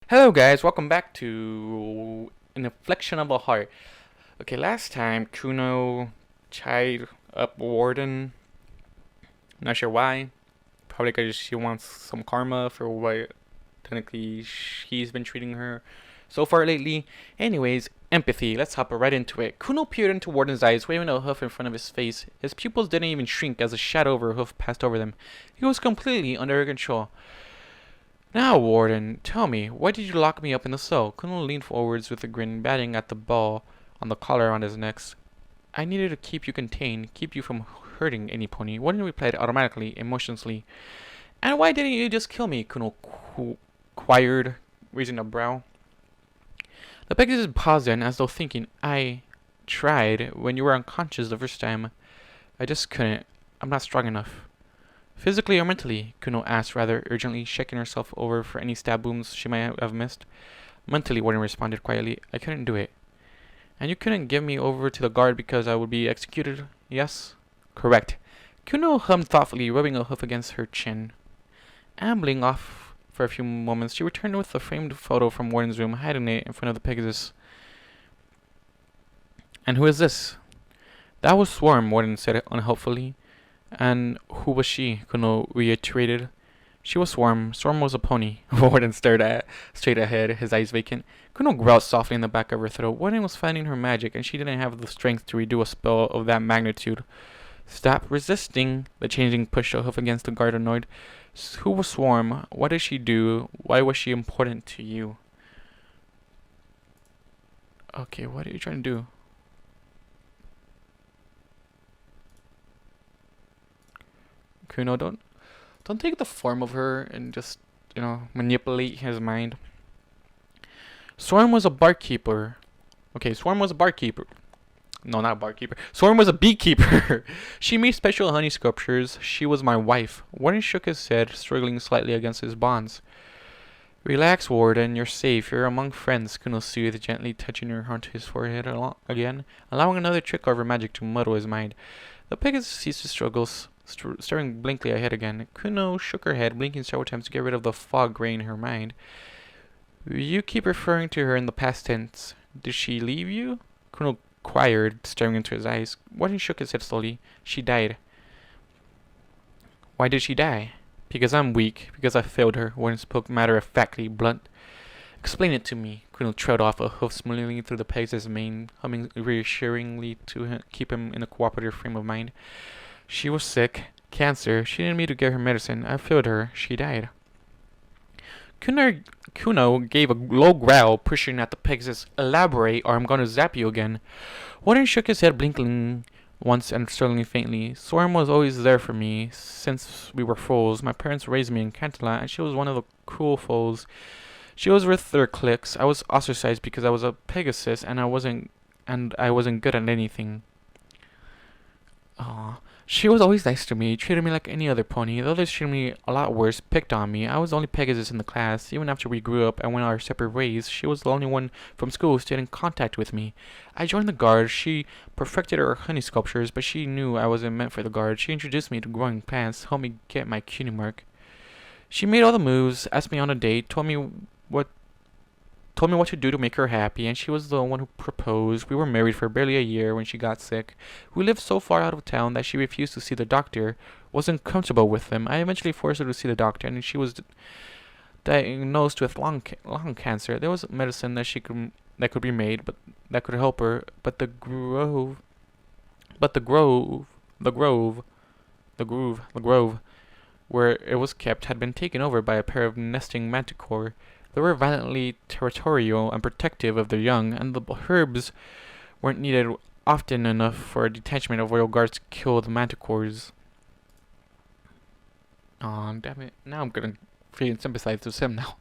Hello guys, welcome back to an Affliction of the Heart. Okay, last time Kuno tied up Warden. Not sure why. Probably because she wants some karma for what technically he's been treating her so far lately. Anyways, empathy. Let's hop right into it. Kuno peered into Warden's eyes, waving a hoof in front of his face. His pupils didn't even shrink as a shadow of a hoof passed over them. He was completely under her control. Now, Warden, tell me, why did you lock me up in the cell? Kuno leaned forwards with a grin, batting at the ball on the collar on his neck. I needed to keep you contained, keep you from hurting any pony. Warden replied automatically, emotionlessly. And why didn't you just kill me? Kuno inquired, raising a brow. The Pegasus paused then, as though thinking, I tried when you were unconscious the first time. I just couldn't. I'm not strong enough. Physically or mentally? Kuno asked rather urgently, checking herself over for any stab wounds she might have missed. Mentally, Warden responded quietly. I couldn't do it. And you couldn't give me over to the guard because I would be executed? Yes? Correct. Kuno hummed thoughtfully, rubbing a hoof against her chin. Ambling off for a few moments, she returned with a framed photo from Warden's room, hiding it in front of the Pegasus. And who is this? That was Swarm, Warden said unhelpfully. And who was she? Kuno reiterated. She was Swarm. Swarm was a pony. Warden stared straight ahead, his eyes vacant. Kuno growled softly in the back of her throat. Warden was finding her magic, and she didn't have the strength to redo a spell of that magnitude. Stop resisting. The changeling pushed a hoof against the guard, annoyed. Who was Swarm? What did she do? Why was she important to you? Okay, what are you trying to do? Kuno, don't take the form of her and just, manipulate his mind. Swarm was a barkeeper. Okay, Swarm was a barkeeper. No, not a barkeeper. Swarm was a beekeeper. She made special honey sculptures. She was my wife. Warden shook his head, struggling slightly against his bonds. Relax, Warden. You're safe. You're among friends, Kuno soothed, gently touching her onto his forehead again, allowing another trick of her magic to muddle his mind. The Pegasus ceased to struggle, staring blankly ahead again. Kuno shook her head, blinking several times to get rid of the fog gray in her mind. You keep referring to her in the past tense. Did she leave you? Kuno inquired, staring into his eyes. Warden shook his head slowly. She died. Why did she die? Because I'm weak. Because I failed her. Warden spoke matter-of-factly, blunt. Explain it to me. Kuno trailed off, a hoof smoothly through the Pegasus' mane, humming reassuringly to keep him in a cooperative frame of mind. She was sick. Cancer. She needed me to get her medicine. I failed her. She died. Kuno gave a low growl, pushing at the Pegasus. Elaborate, or I'm going to zap you again. Warden shook his head, blinking once and struggling faintly. Swarm was always there for me, since we were foals. My parents raised me in Canterlot, and she was one of the cruel foals. She was with their cliques. I was ostracized because I was a Pegasus, and I wasn't good at anything. Aww. She was always nice to me, treated me like any other pony. The others treated me a lot worse, picked on me. I was the only Pegasus in the class. Even after we grew up and went our separate ways, she was the only one from school who stayed in contact with me. I joined the guard. She perfected her honey sculptures, but she knew I wasn't meant for the guard. She introduced me to growing plants, helped me get my cutie mark. She made all the moves, asked me on a date, told me what to do to make her happy, and she was the one who proposed. We were married for barely a year when she got sick. We lived so far out of town that she refused to see the doctor, wasn't comfortable with him. I eventually forced her to see the doctor, and she was diagnosed with lung cancer. There was medicine that could be made, but that could help her. But the grove, where it was kept, had been taken over by a pair of nesting manticore. They were violently territorial and protective of their young, and the herbs weren't needed often enough for a detachment of royal guards to kill the manticores. Aw, damn it. Now I'm gonna feel sympathize with him now.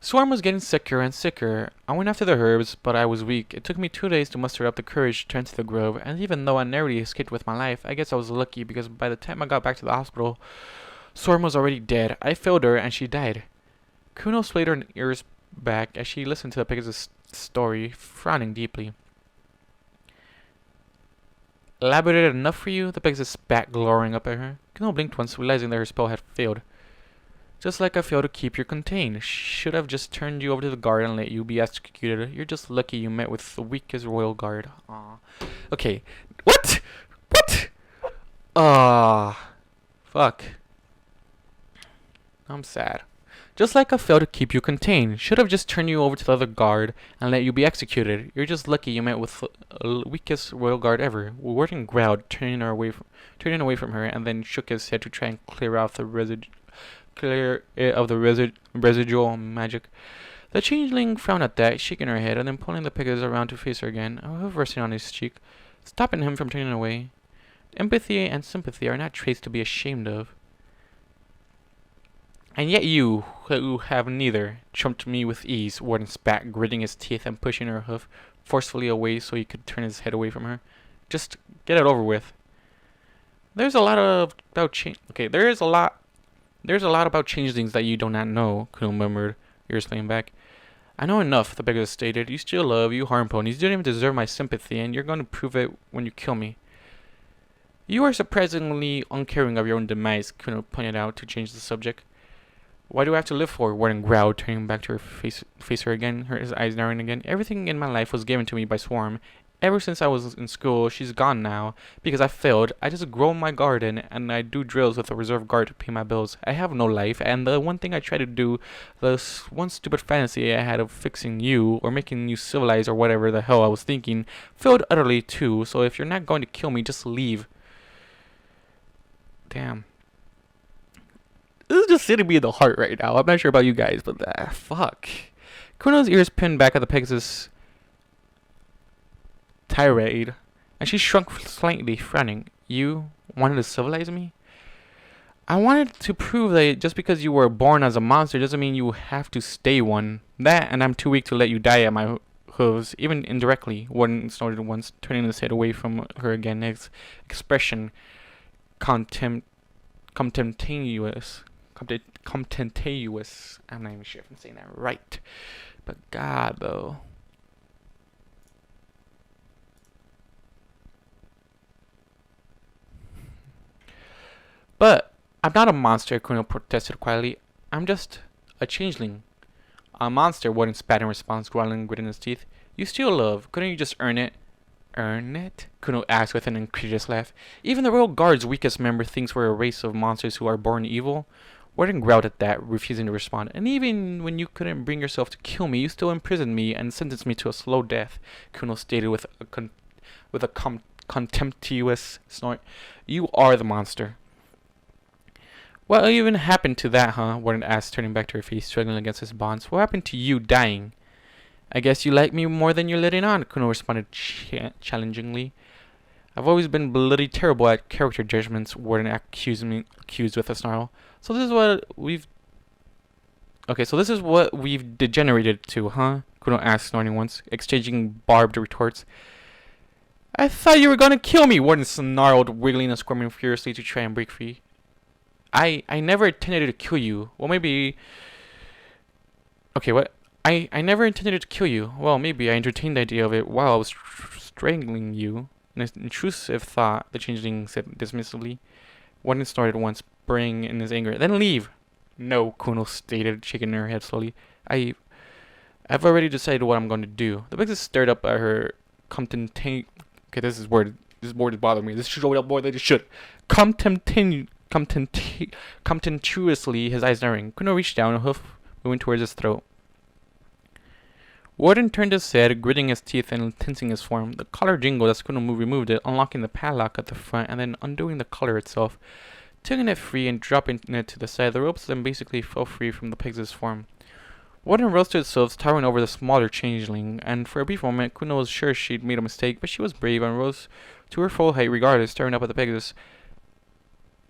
Swarm was getting sicker and sicker. I went after the herbs, but I was weak. It took me 2 days to muster up the courage to turn to the grove, and even though I narrowly escaped with my life, I guess I was lucky because by the time I got back to the hospital, Swarm was already dead. I failed her, and she died. Kuno swayed her ears back as she listened to the Pegasus' story, frowning deeply. Elaborated enough for you? The Pegasus spat, glowering up at her. Kuno blinked once, realizing that her spell had failed. Just like I failed to keep you contained. Should have just turned you over to the guard and let you be executed. You're just lucky you met with the weakest royal guard. Aw. Okay. What? What? Ah. Fuck. I'm sad. Just like I failed to keep you contained. Should have just turned you over to the other guard and let you be executed. You're just lucky you met with the weakest royal guard ever. Warden growled, turning away from her, and then shook his head to try and clear out the residual magic. The changeling frowned at that, shaking her head, and then pulling the Pegasus around to face her again, a hoof resting on his cheek, stopping him from turning away. Empathy and sympathy are not traits to be ashamed of. And yet you, who have neither, trumped me with ease, Warden spat, gritting his teeth and pushing her hoof forcefully away so he could turn his head away from her. Just get it over with. There's a lot about changelings that you do not know, Kuno murmured, ears laying back. I know enough, the Pegasus stated. You still love, you harm ponies. You don't even deserve my sympathy, and you're going to prove it when you kill me. You are surprisingly uncaring of your own demise, Kuno pointed out to change the subject. Why do I have to live for? Warden growled, turning back to face her again, his eyes narrowing again. Everything in my life was given to me by Swarm. Ever since I was in school, she's gone now. Because I failed, I just grow my garden, and I do drills with a reserve guard to pay my bills. I have no life, and the one thing I try to do, the one stupid fantasy I had of fixing you, or making you civilized, or whatever the hell I was thinking, failed utterly too, so if you're not going to kill me, just leave. Damn. This is just sitting me in the heart right now. I'm not sure about you guys, but fuck. Kuno's ears pinned back at the Pegasus tirade, and she shrunk slightly, frowning. You wanted to civilize me? I wanted to prove that just because you were born as a monster doesn't mean you have to stay one. That, and I'm too weak to let you die at my hooves, even indirectly. Warden snorted once, turning his head away from her again, his expression contemptuous. I'm not even sure if I'm saying that right. But God, though. But I'm not a monster, Kuno protested quietly. I'm just a changeling. A monster, Warden spat in response, growling, gritting his teeth. You steal love. Couldn't you just earn it? Earn it? Kuno asked with an incredulous laugh. Even the royal guard's weakest member thinks we're a race of monsters who are born evil. Warden growled at that, refusing to respond. And even when you couldn't bring yourself to kill me, you still imprisoned me and sentenced me to a slow death, Kuno stated with a contemptuous snort. You are the monster. What even happened to that, huh? Warden asked, turning back to her face, struggling against his bonds. What happened to you dying? I guess you like me more than you're letting on, Kuno responded challengingly. I've always been bloody terrible at character judgments, Warden accused with a snarl. So this is what we've degenerated to, huh? Kuno asked, snorting once, exchanging barbed retorts. I thought you were gonna kill me, Warden snarled, wiggling and squirming furiously to try and break free. I never intended to kill you. Well, maybe... Okay, what? I never intended to kill you. Well, maybe I entertained the idea of it while I was strangling you. An intrusive thought, the changeling said dismissively. Warden snorted once, braying in his anger. Then leave! No, Kuno stated, shaking her head slowly. I've already decided what I'm going to do. The Pegasus stared up at her Okay, this word is bothering me. This should show up more than it should. Contemptuously, his eyes narrowing. Kuno reached down, a hoof moving towards his throat. Warden turned his head, gritting his teeth and tensing his form. The collar jingled as Kuno removed it, unlocking the padlock at the front and then undoing the collar itself. Taking it free and dropping it to the side, the ropes then basically fell free from the Pegasus form. Warden rose to itself, towering over the smaller changeling, and for a brief moment Kuno was sure she'd made a mistake, but she was brave and rose to her full height regardless, staring up at the Pegasus.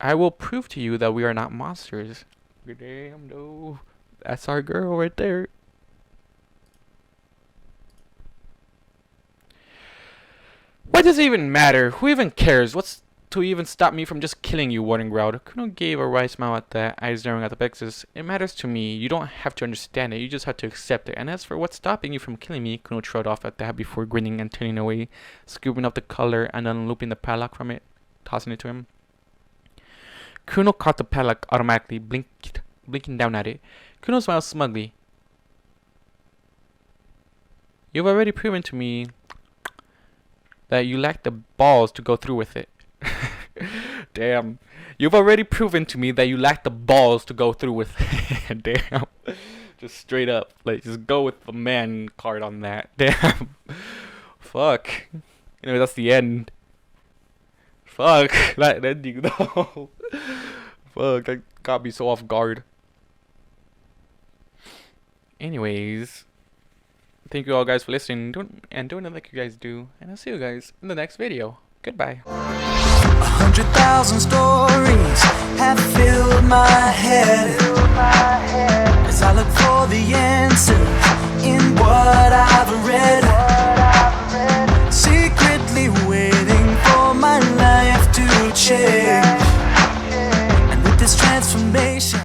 I will prove to you that we are not monsters. Damn, no. That's our girl right there. What does it even matter? Who even cares? What's to even stop me from just killing you, Warden growled. Kuno gave a wry smile at that, eyes narrowing at the Pegasus. It matters to me. You don't have to understand it. You just have to accept it. And as for what's stopping you from killing me, Kuno trailed off at that before grinning and turning away, scooping up the collar and unlooping the padlock from it, tossing it to him. Kuno caught the padlock automatically, blinking down at it. Kuno smiles smugly. You've already proven to me that you lack the balls to go through with it. Damn. You've already proven to me that you lack the balls to go through with it. Damn. Just straight up. Like, just go with the man card on that. Damn. Fuck. Anyway, that's the end. Fuck. That ending though. Fuck. That got me so off guard. Anyways. Thank you all guys for listening. Don't like you guys do. And I'll see you guys in the next video. Goodbye. 100,000 stories have filled my head as I look for the answers in what I've read. Secretly waiting for my life to change.